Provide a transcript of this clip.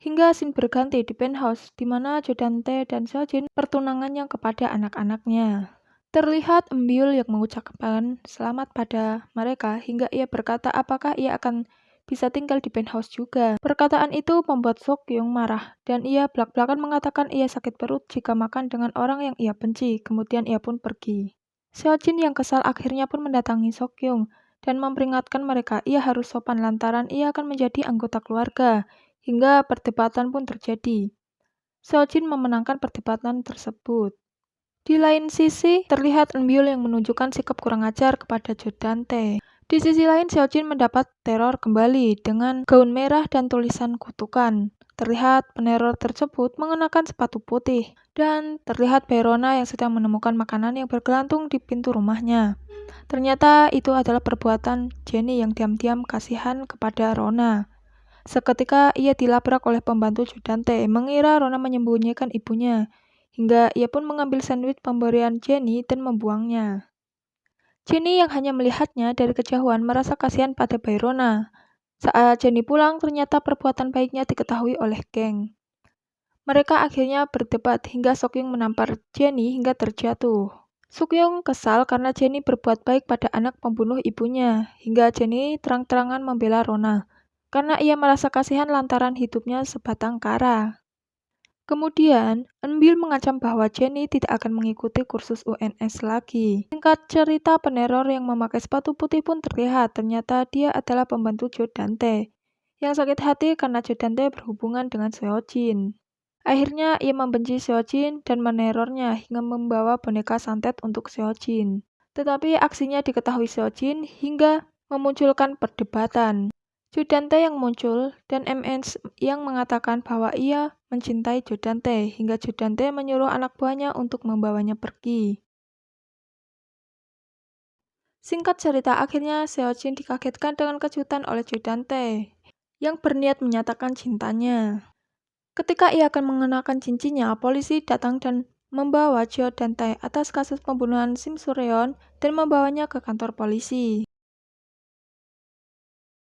Hingga scene berganti di penthouse, di mana Jodante dan Seojin pertunangannya kepada anak-anaknya. Terlihat Embyul yang mengucapkan selamat pada mereka hingga ia berkata apakah ia akan bisa tinggal di penthouse juga. Perkataan itu membuat Seokjung marah dan ia belak-belakan mengatakan ia sakit perut jika makan dengan orang yang ia benci. Kemudian ia pun pergi. Seojin yang kesal akhirnya pun mendatangi Seokjung dan memperingatkan mereka ia harus sopan lantaran ia akan menjadi anggota keluarga. Hingga perdebatan pun terjadi. Seojin memenangkan perdebatan tersebut. Di lain sisi, terlihat Embyul yang menunjukkan sikap kurang ajar kepada Jodante. Di sisi lain, Seojin mendapat teror kembali dengan gaun merah dan tulisan kutukan. Terlihat peneror tersebut mengenakan sepatu putih, dan terlihat Baerona yang sedang menemukan makanan yang bergelantung di pintu rumahnya. Ternyata itu adalah perbuatan Jenny yang diam-diam kasihan kepada Rona. Seketika ia dilabrak oleh pembantu Jodante, mengira Rona menyembunyikan ibunya, hingga ia pun mengambil sandwich pemberian Jenny dan membuangnya. Jenny yang hanya melihatnya dari kejauhan merasa kasihan pada Baerona. Saat Jenny pulang, ternyata perbuatan baiknya diketahui oleh geng. Mereka akhirnya berdebat hingga Seokjung menampar Jenny hingga terjatuh. Seokjung kesal karena Jenny berbuat baik pada anak pembunuh ibunya, hingga Jenny terang-terangan membela Rona karena ia merasa kasihan lantaran hidupnya sebatang kara. Kemudian, Embyul mengancam bahwa Jenny tidak akan mengikuti kursus UNS lagi. Singkat cerita, peneror yang memakai sepatu putih pun terlihat. Ternyata dia adalah pembantu Jodante, yang sakit hati karena Jodante berhubungan dengan Seojin. Akhirnya, ia membenci Seojin dan menerornya hingga membawa boneka santet untuk Seojin. Tetapi aksinya diketahui Seojin hingga memunculkan perdebatan. Jodante yang muncul dan MS yang mengatakan bahwa ia mencintai Jodante hingga Jodante menyuruh anak buahnya untuk membawanya pergi. Singkat cerita, akhirnya Seojin dikagetkan dengan kejutan oleh Jodante yang berniat menyatakan cintanya. Ketika ia akan mengenakan cincinnya, polisi datang dan membawa Jodante atas kasus pembunuhan Sim Suryeon dan membawanya ke kantor polisi.